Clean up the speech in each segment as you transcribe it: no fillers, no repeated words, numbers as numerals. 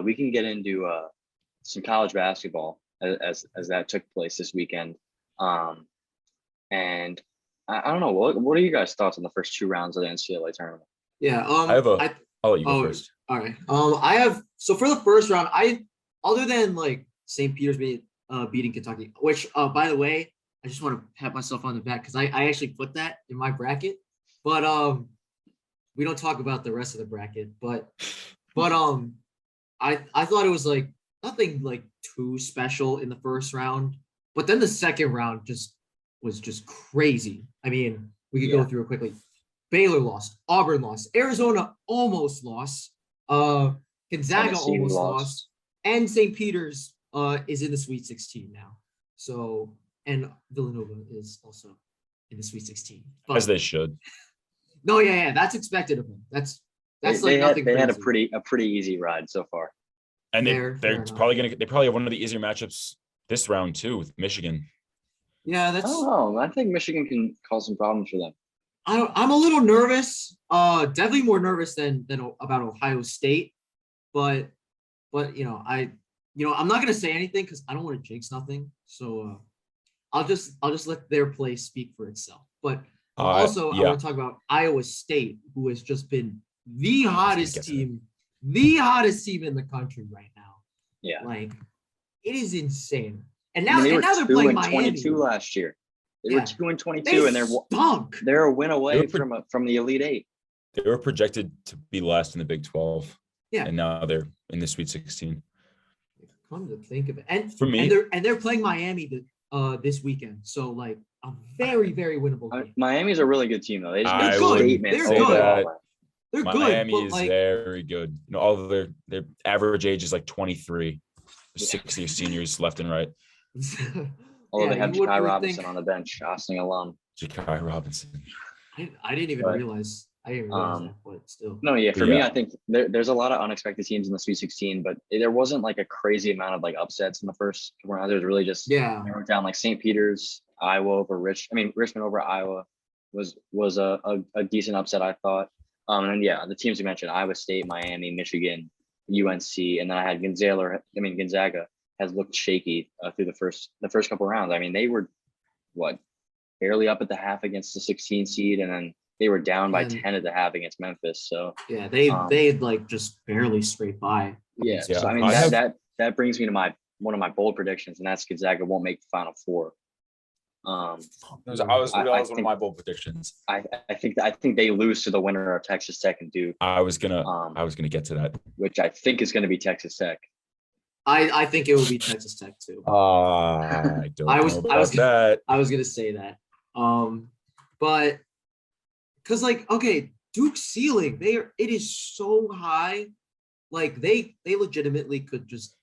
we can get into some college basketball as that took place this weekend. And I don't know, what are you guys' thoughts on the first 2 rounds of the NCAA tournament? Yeah, I'll let you go first. All right. I have so for the first round, other than like St. Peter's beating Kentucky, which by the way, I just want to pat myself on the back because I actually put that in my bracket, but we don't talk about the rest of the bracket, but I thought it was like nothing like too special in the first round, but then the second round was just crazy. I mean, we could go through it quickly. Baylor lost, Auburn lost, Arizona almost lost, Gonzaga Tennessee almost lost, and St. Peter's is in the Sweet 16 now. So, and Villanova is also in the Sweet 16. But, as they should. No, yeah, that's expected of them. That's They like nothing. had a pretty easy ride so far. And they probably have one of the easier matchups this round too with Michigan. Yeah, that's. Oh, I think Michigan can cause some problems for them. I'm a little nervous. Definitely more nervous than about Ohio State, but I'm not gonna say anything because I don't want to jinx nothing. So I'll just let their play speak for itself. But I want to talk about Iowa State, who has just been the hottest team in the country right now. Yeah, like it is insane. And now, they're playing Miami. 22 last year. They were 2-22, and they're a win away from the Elite Eight. They were projected to be last in the Big 12. Yeah, and now they're in the Sweet 16. Come to think of it, and for me, they're playing Miami this weekend, so like a very very winnable game. Miami's a really good team though. They're good. They're good. Miami is very good. All of their average age is like 23. 6 seniors left and right. Although they have Ja'Kai Robinson on the bench, Austin alum. Ja'Kai Robinson. I didn't even realize. I didn't realize that, but still. No, yeah. For me, I think there's a lot of unexpected teams in the Sweet 16, but there wasn't like a crazy amount of like upsets in the first round. There was really just narrowed down. Like St. Peter's, Iowa over Richmond over Iowa was a decent upset, I thought. And the teams you mentioned: Iowa State, Miami, Michigan, UNC, and then I had Gonzaga has looked shaky through the first couple rounds. I mean, they were barely up at the half against the 16 seed, and then they were down by 10 at the half against Memphis. So yeah, they like just barely scraped by. Yeah. So I mean that brings me to one of my bold predictions, and that's Gonzaga won't make the Final Four. That was one of my bold predictions. I think they lose to the winner of Texas Tech and Duke. I was gonna get to that, which I think is going to be Texas Tech. I think it will be Texas Tech too. I was gonna say that. But because Duke's ceiling, it is so high. Like they legitimately could just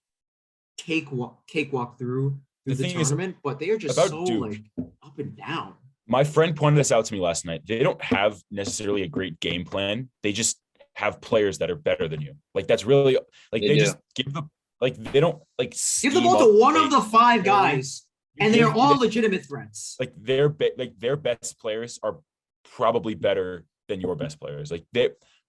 cakewalk through the tournament, but they are just so Duke, up and down. My friend pointed this out to me last night. They don't have necessarily a great game plan. They just have players that are better than you. Like that's really they just give the they don't give the ball to one of the 5 guys, and they're all legitimate threats. Like their best players are probably better than your best players. Like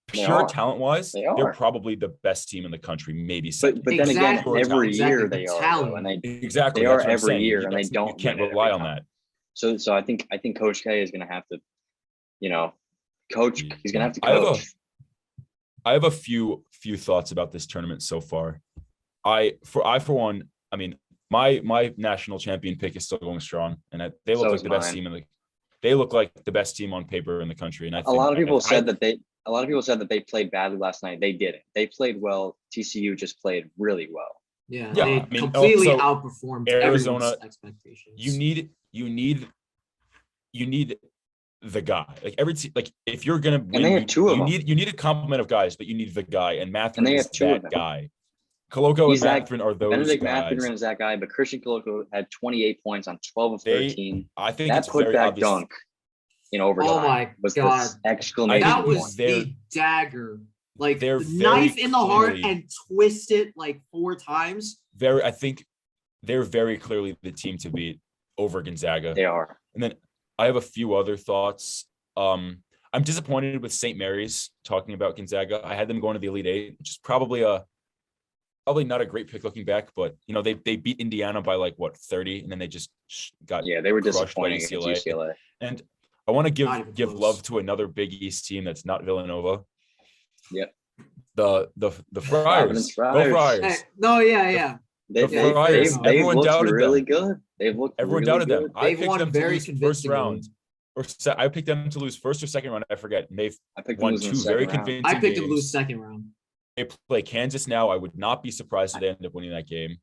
pure talent wise, they're probably the best team in the country. Maybe, but then again, every year they are, and they are every year, and they don't. You can't rely on that. So I think Coach K is going to have to, coach. He's going to have to coach. I have a few thoughts about this tournament so far. For one, I mean, my national champion pick is still going strong, and they look like the best team they look like the best team on paper in the country. And I think a lot of people said that they played badly last night. They didn't. They played well. TCU just played really well. Yeah, they completely outperformed Arizona's expectations. You need the guy. Like every team, like if you're gonna win, and they had 2 of them. You need a complement of guys, but you need the guy. And Mathurin is that guy. Koloko and Mathurin are those Benedict guys. Mathurin is that guy, but Christian Koloko had 28 points on 12 of 13. I think that it's put very that obvious. dunk in overtime. Oh my God! Exclamation! That was the dagger. Like the knife in the heart and twist it like 4 times. I think they're very clearly the team to beat over Gonzaga. They are. And then I have a few other thoughts. I'm disappointed with St. Mary's talking about Gonzaga. I had them going to the Elite Eight, which is probably a probably not a great pick looking back, but they beat Indiana by like what 30, and then they just got they were crushed by disappointing against UCLA. And I want to give close. love to another Big East team that's not Villanova. Yep. The Friars. Go Friars. Hey, no, yeah. They've everyone looked doubted really them. good. They've looked. Everyone really doubted good. them. I picked them to lose first round, I picked them to lose first or second round. I forget. And they've won 2 very convincing. I picked them to games. lose second round. They play Kansas now. I would not be surprised if they end up winning that game.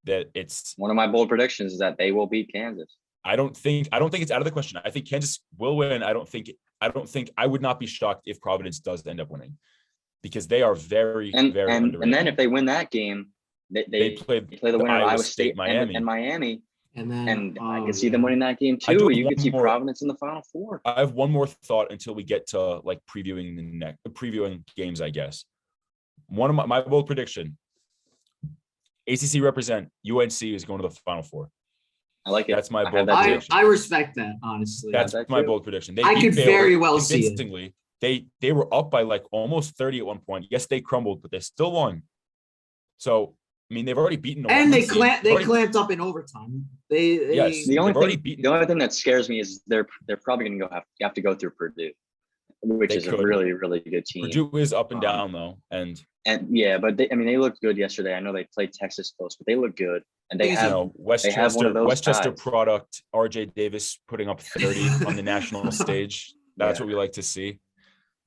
That it's one of my bold predictions is that they will beat Kansas. I don't think it's out of the question. I think Kansas will win. I would not be shocked if Providence does end up winning, because they are very underrated. And then if they win that game, they play the winner of Iowa State, Miami. And Miami. And I could see them winning that game too. You could see Providence in the Final Four. I have one more thought until we get to like previewing games, I guess. One of my bold prediction: ACC represent UNC is going to the Final Four. I like it. That's my bold prediction. I respect that, honestly. That's my bold prediction. I could very well see it. They were up by like almost 30 at one point. Yes, they crumbled, but they still won. So I mean, they've already beaten. And they clamped up in overtime. Yes. The only thing that scares me is they're probably going to have to go through Purdue, which is a really, really good team. Purdue is up and down though, and yeah, but they looked good yesterday. I know they played Texas close, but they look good, and they have Westchester guys. Product. RJ Davis putting up 30 on the national stage. That's what we like to see.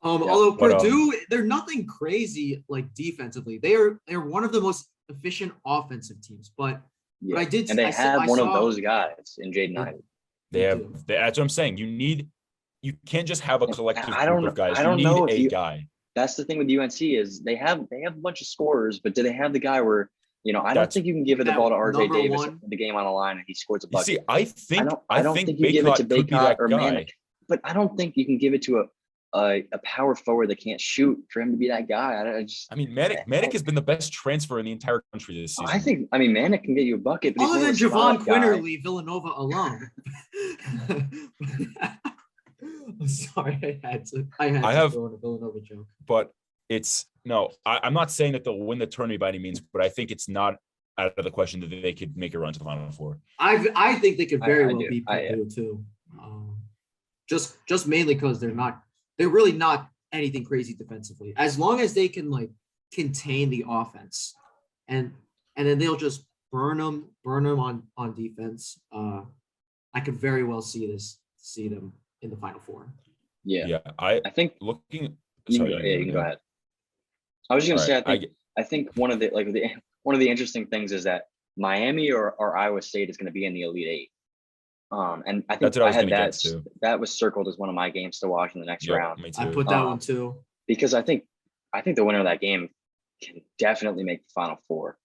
Although Purdue, they're nothing crazy like defensively. They're one of the most efficient offensive teams, but I did. And they have one of those guys in Jaden Ivey. That's what I'm saying. You can't just have a collective group of guys. I don't know a guy. That's the thing with UNC is they have a bunch of scorers, but do they have the guy where I don't think you can give it the ball to RJ Davis with the game on the line and he scores a bucket. See, I don't think you give it to Baycott or Manick, but I don't think you can give it to a power forward that can't shoot for him to be that guy. Manick has been the best transfer in the entire country this season. Manick can get you a bucket. But other than Javon Quinterly, Villanova alone. I'm sorry, I had to throw in a Villanova joke. But I'm not saying that they'll win the tournament by any means, but I think it's not out of the question that they could make a run to the Final Four. I think they could very well beat Purdue too. Just mainly because they're really not anything crazy defensively. As long as they can like contain the offense, and then they'll just burn them on defense. I could very well see them in the Final Four. Yeah. I think looking. Sorry, you can go ahead. I was just gonna say I think one of the interesting things is that Miami or Iowa State is going to be in the Elite Eight. And I think that was circled as one of my games to watch in the next round. I put that one too. Because I think the winner of that game can definitely make the Final Four.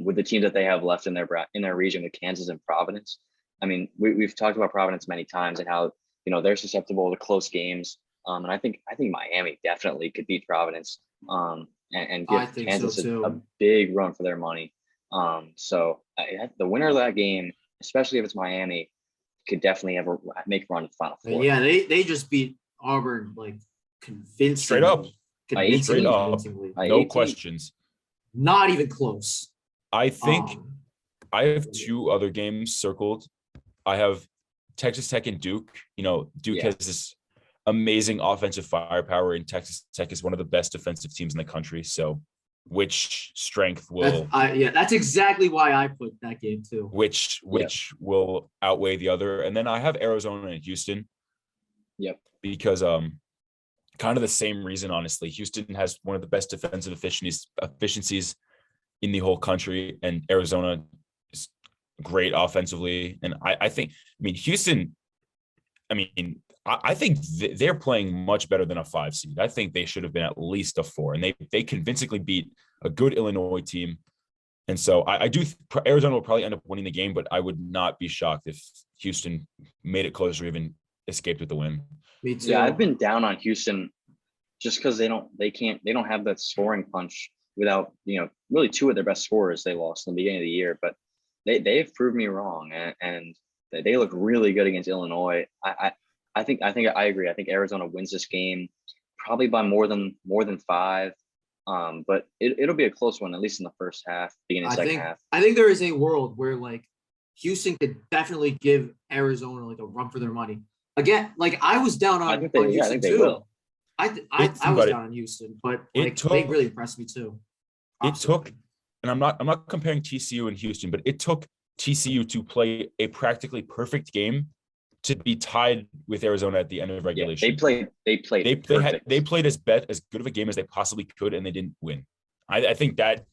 With the teams that they have left in their region with Kansas and Providence. I mean, we've talked about Providence many times and how they're susceptible to close games. And I think Miami definitely could beat Providence and give Kansas a big run for their money. So the winner of that game, especially if it's Miami, could definitely make a run to the Final Four. Yeah, they just beat Auburn like convincingly. Straight up. No questions. Not even close. I think I have 2 other games circled. I have Texas Tech and Duke. Duke has this amazing offensive firepower, and Texas Tech is one of the best defensive teams in the country. So which strength will that's exactly why I put that game too. Which will outweigh the other. And then I have Arizona and Houston. Yep. Because kind of the same reason, honestly. Houston has one of the best defensive efficiencies in the whole country, and Arizona is great offensively. And I think Houston, I think they're playing much better than a 5 seed. I think they should have been at least a 4, and they convincingly beat a good Illinois team. And so I do. Arizona will probably end up winning the game, but I would not be shocked if Houston made it close or even escaped with the win. Me too. Yeah, I've been down on Houston just because they don't have that scoring punch without really 2 of their best scorers they lost in the beginning of the year. But they've proved me wrong, and they look really good against Illinois. I think I agree. I think Arizona wins this game probably by more than 5. But it'll be a close one, at least in the first half, beginning second half. I think there is a world where like Houston could definitely give Arizona like a run for their money. Again, like I was down on Houston I think they too. will. I was down on Houston, but like they really impressed me too. It took, and I'm not comparing TCU and Houston, but it took TCU to play a practically perfect game to be tied with Arizona at the end of regulation. Yeah, they played as good of a game as they possibly could, and they didn't win. I think that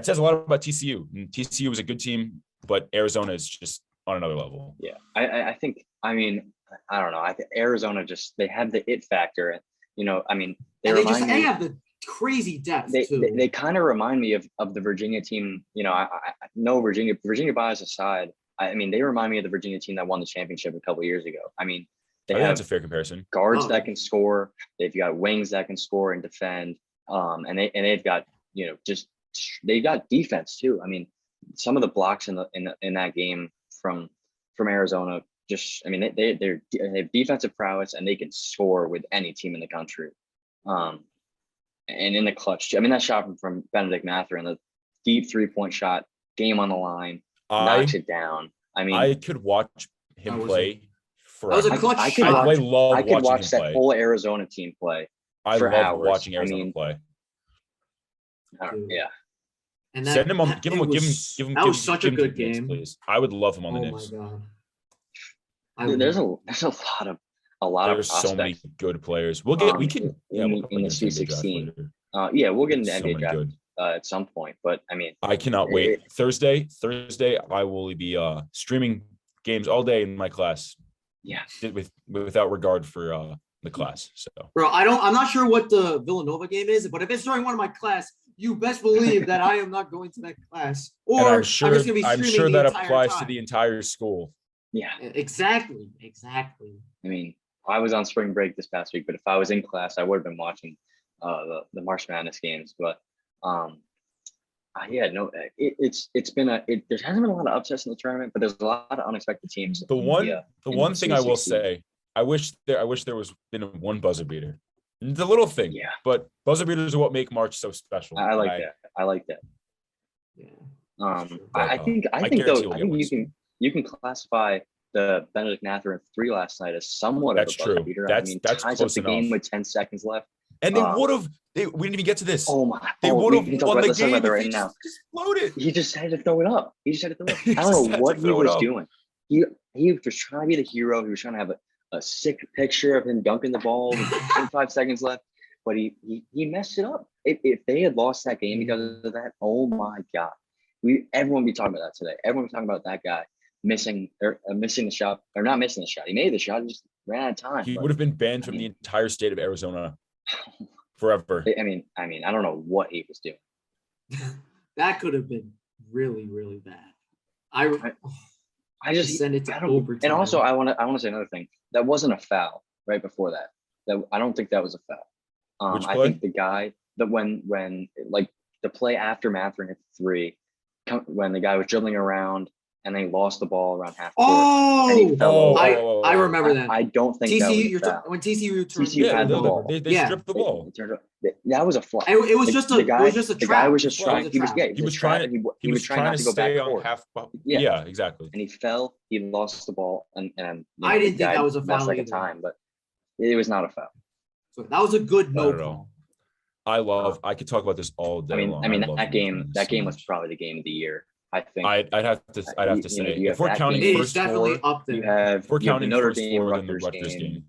says a lot about TCU. And TCU was a good team, but Arizona is just on another level. Yeah, I think. I mean, I don't know. I think Arizona they have the it factor. You know, I mean, they have the crazy depth too. They kind of remind me of the Virginia team. You know, I know Virginia bias aside. I mean, they remind me of the Virginia team that won the championship a couple of years ago. I mean, that's a fair comparison. Guards that can score. They've got wings that can score and defend. And they've got, you know, they got defense too. I mean, some of the blocks in that game from Arizona, I mean, they have defensive prowess and they can score with any team in the country. And in the clutch, I mean, that shot from Benedict Mathurin, the deep 3-point shot, game on the line. Knocks it down. I mean, I could watch him play forever. That was a clutch I could watch that whole Arizona team play. I love hours. watching Arizona play. Yeah. And send him on. Give him. That was such a good game, please. I would love him on the Knicks. Oh my god. There's a lot of prospects. So many good players. We'll in the Sweet 16. We'll get into NBA draft at some point, but I mean, I cannot wait. Thursday, I will be streaming games all day in my class. Yeah, without regard for the class. So, bro, I'm not sure what the Villanova game is, but if it's during one of my class, you best believe that I am not going to that class. Or I'm sure that applies time. To the entire school. Yeah, exactly. I mean, I was on spring break this past week, but if I was in class, I would have been watching the March Madness games. But there hasn't been a lot of upsets in the tournament, but there's a lot of unexpected teams. The one thing I will say, I wish there was been one buzzer beater. The little thing, yeah. But buzzer beaters are what make March so special. I like that. Yeah. I think you can classify the Benedict Mathurin 3 last night as somewhat of a buzzer beater. That's ties close up the game with 10 seconds left. And they would have. We didn't even get to this. Oh my! They would have won the game if he just exploded. He just had to throw it up. I don't know what he was doing. He was trying to be the hero. He was trying to have a sick picture of him dunking the ball with 25 seconds left, but he messed it up. If they had lost that game because of that, oh my God, everyone would be talking about that today. Everyone would be talking about that guy missing the shot, or not missing the shot. He made the shot, he just ran out of time. He would have been banned from the entire state of Arizona forever. I mean, I don't know what he was doing. That could have been really, really bad. I just send it to overtime. And also, I want to say another thing. That wasn't a foul right before that. I don't think that was a foul. I think the guy that when like the play after Mathurin hit the 3, when the guy was dribbling around and they lost the ball around half court. I remember that. I don't think TCU. when TCU had the ball. They stripped the ball. That was a flag. It was just a trap. The guy was just trying. He was trying not to go back on half. Yeah, exactly. And he fell. He lost the ball, and I didn't think that was a foul. Second time, but it was not a foul. So that was a good no call. I could talk about this all day long. I mean that game was probably the game of the year. I think I'd have to say if we're counting first definitely up there. You have Notre Dame Rutgers game.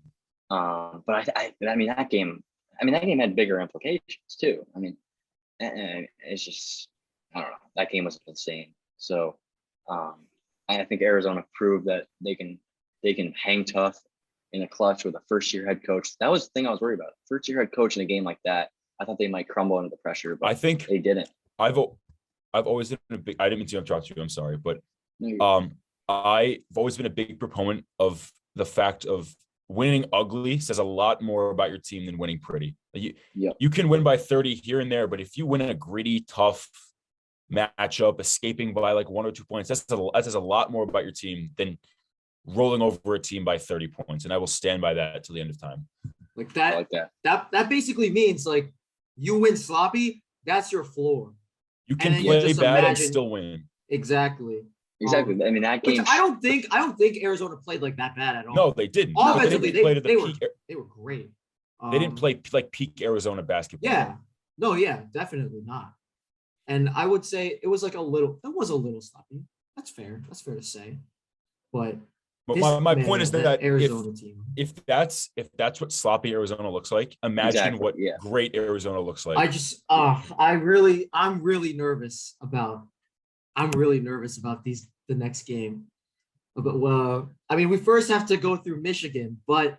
But I mean that game had bigger implications too. I mean, it's just, I don't know. That game was insane. So I think Arizona proved that they can hang tough in a clutch with a first-year head coach. That was the thing I was worried about. First-year head coach in a game like that, I thought they might crumble under the pressure, but I think they didn't. I've always been a big. I didn't mean to interrupt you. I'm sorry, but I've always been a big proponent of the fact of winning ugly says a lot more about your team than winning pretty. You can win by 30 here and there, but if you win a gritty, tough matchup, escaping by like 1 or 2 points, that says a lot more about your team than rolling over a team by 30 points. And I will stand by that till the end of time. Like that basically means like You win sloppy, that's your floor. You can play bad and still win. Exactly. Exactly. I mean, that game. Which I don't think Arizona played like that bad at all. No, they didn't. Offensively, they were great. They didn't play like peak Arizona basketball. Yeah. No, yeah, definitely not. And I would say it was a little sloppy. That's fair. That's fair to say. But my point is that Arizona team. If that's what sloppy Arizona looks like, imagine what great Arizona looks like. I'm really nervous about the next game. But I mean, we first have to go through Michigan, but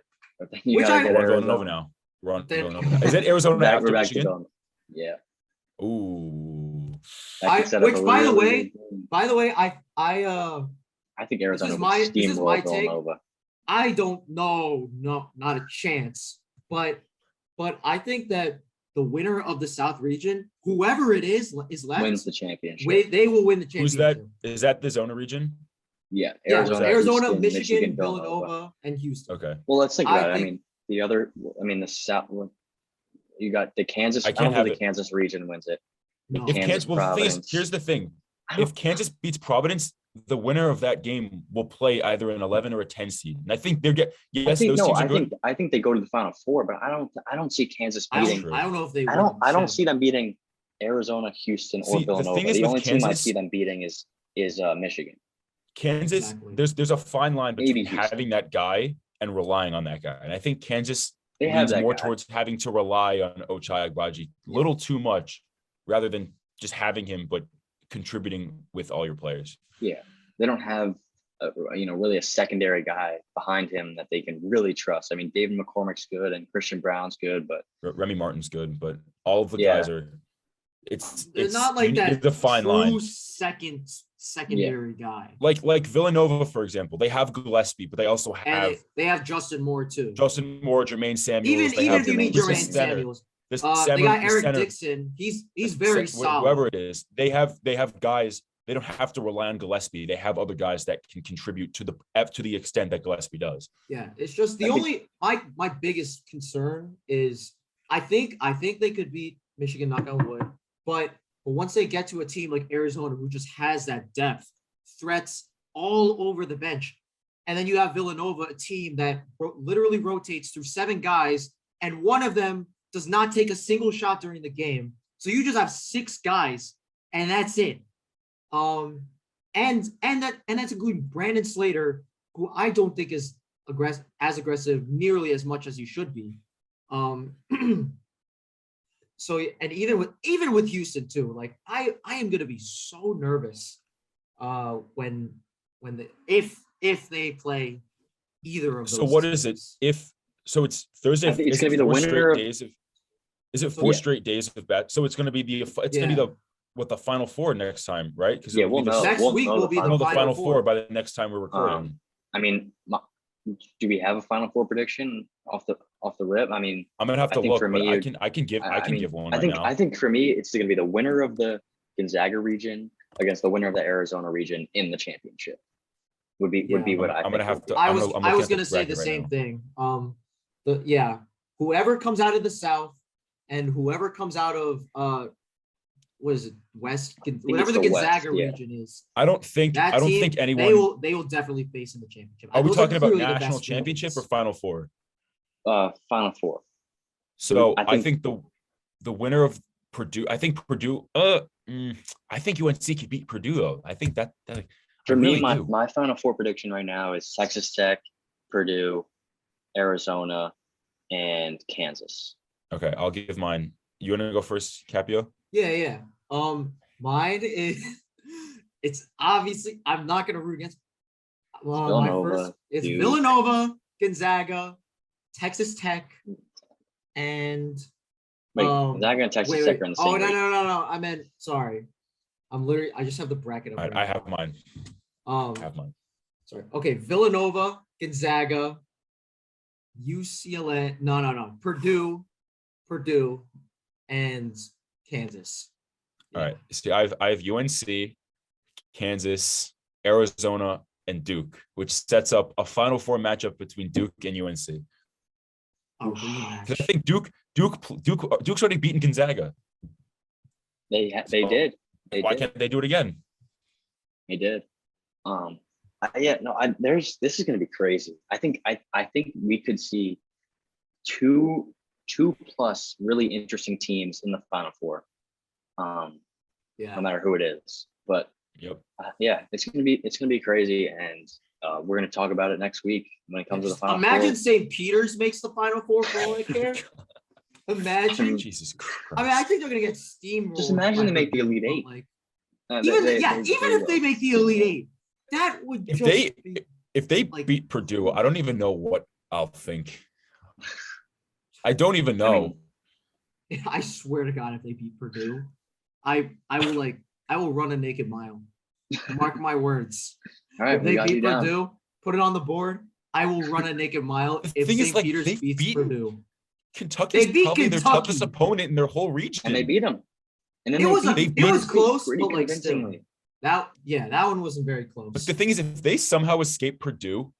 we're on Villanova now. We're on Villanova now. Is it Arizona after Michigan? Yeah. Ooh. By the way, I think Arizona will steamroll Villanova. I don't know, no, not a chance. But I think that the winner of the South region, whoever it is left, wins the championship. They will win the championship. Who's that? Is that the Zona region? Yeah, Arizona, Michigan, Villanova, and Houston. Okay. Well, let's think about it. The South. You got the Kansas. I don't think the Kansas region wins it. No. Here's the thing. If Kansas beats Providence, the winner of that game will play either an 11 or a 10 seed. And I think those teams are good. I think they go to the Final Four, but I don't see Kansas beating. I don't know if they. I don't see them beating Arizona, Houston, or Villanova. The only team I see them beating is Michigan. Kansas. Exactly. There's a fine line between having that guy and relying on that guy. And I think Kansas leans more towards having to rely on Ochai Agbaji a little too much rather than just having him, but contributing with all your players. Yeah, they don't have really a secondary guy behind him that they can really trust. I mean, David McCormick's good and Christian Brown's good, but Remy Martin's good, but all of the guys are. It's not like that. The fine line. Secondary guy. Like Villanova, for example, they have Gillespie, but they also have Justin Moore too. Justin Moore, Jermaine Samuels. Even if you mean Jermaine Samuels. They got Eric Dixon. He's very solid. Whoever it is, they have guys. They don't have to rely on Gillespie. They have other guys that can contribute to the extent that Gillespie does. Yeah, it's just my biggest concern is I think they could beat Michigan, knock on wood, but once they get to a team like Arizona who just has that depth, threats all over the bench, and then you have Villanova, a team that literally rotates through 7 guys, and one of them does not take a single shot during the game. So you just have 6 guys, and that's it. And that's including Brandon Slater, who I don't think is aggressive nearly as much as he should be. So, and even with Houston too, like I am gonna be so nervous if they play either of those. So what is it? So it's Thursday. It's gonna be the winner of. Is it 4 straight days of bat? So it's gonna be the Final Four next time, right? Because we'll know. Next week will be the Final Four by the next time we're recording. I mean, do we have a Final Four prediction off the rip? I mean, I'm gonna have to look. For me, I can give one right now. I think for me, it's gonna be the winner of the Gonzaga region against the winner of the Arizona region in the championship. Would be what I. I'm gonna have to. I was gonna say the same thing. Whoever comes out of the South and whoever comes out of what is it, West? Whatever the Gonzaga region is. I don't think anyone. They will definitely face in the championship. Are we talking about national championship or Final Four? Final Four. So I think the winner of Purdue. I think Purdue. I think UNC could beat Purdue though. I think that for me, my Final Four prediction right now is Texas Tech, Purdue, Arizona, and Kansas. Okay, I'll give mine. You want to go first, Capio? Yeah. Mine is. It's obviously I'm not gonna root against. Villanova. It's Villanova, Gonzaga, Texas Tech, and. Wait, Gonzaga and Texas Tech are in the same. Oh no! I meant sorry. I just have the bracket. I have mine. Sorry. Okay, Villanova, Gonzaga, UCLA. No. Purdue, and Kansas. All right. See, I have UNC, Kansas, Arizona, and Duke, which sets up a Final Four matchup between Duke and UNC. A rematch. I think Duke's already beaten Gonzaga. They did. Why can't they do it again? They did. This is going to be crazy. I think we could see two plus really interesting teams in the Final Four. No matter who it is, but it's gonna be crazy, and we're gonna talk about it next week when it comes to the Final Four. Imagine St. Peter's makes the Final Four for all I care. Imagine. Jesus Christ. I mean, I think they're gonna get steamrolled. Just imagine they make the Elite Eight. Like, even if they make the Elite Eight, that would if they beat Purdue, I don't even know what I'll think. I don't even know. I swear to God, if they beat Purdue, I will run a naked mile. Mark my words. All right, if they beat Purdue, put it on the board. I will run a naked mile if St. Peter's beats Purdue. Kentucky's probably their toughest opponent in their whole region, and they beat them. And then it was close, but like convincingly. That one wasn't very close. But the thing is, if they somehow escape Purdue,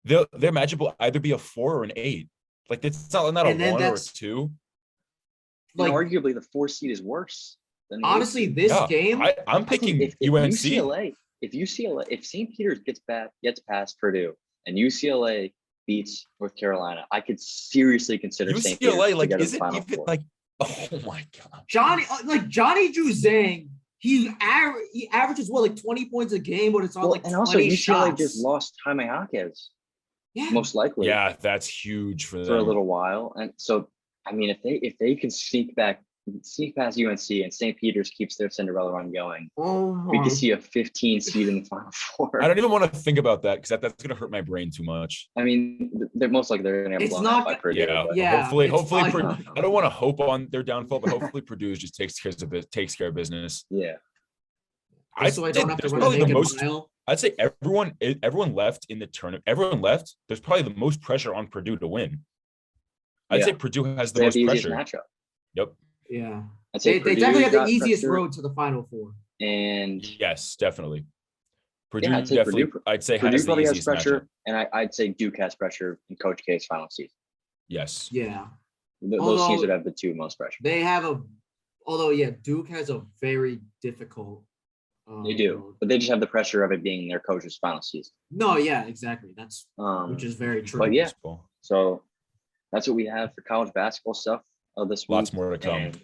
their matchup will either be a 4 or an 8. Like it's not a 1 or a 2. Like arguably the 4 seed is worse. Honestly, this game, I'm picking UNC. If St. Peter's gets past Purdue and UCLA beats North Carolina, I could seriously consider St. Peter's like to get is the it Final even Four. like oh my God, Johnny Juzang, he averages what, like 20 points a game, but it's on like 20 also UCLA shots. just lost Jaime Jaquez. Yeah, most likely. Yeah, that's huge for them for a little while, and so I mean, if they can sneak past UNC and St. Peter's keeps their Cinderella run going, we could see a 15 seed in the Final Four. I don't even want to think about that because that's going to hurt my brain too much. I mean, they're most likely they're going to have blown out by Purdue. Hopefully, I don't want to hope on their downfall, but hopefully Purdue just takes care of business. Yeah. So I don't have to run a naked mile. I'd say everyone left in the tournament. Everyone left. There's probably the most pressure on Purdue to win. I'd say Purdue has the most pressure. Matchup. Yep. Yeah. They definitely have the easiest road to the Final Four. And yes, definitely. Purdue I'd say Purdue has probably the has pressure, and I'd say Duke has pressure in Coach K's final season. Yes. Yeah. Those teams would have the 2 most pressure. They have Duke has a very difficult. They do, but they just have the pressure of it being their coach's final season. No, yeah, exactly. That's which is very true. But yeah, so that's what we have for college basketball stuff this week. Lots more to come. And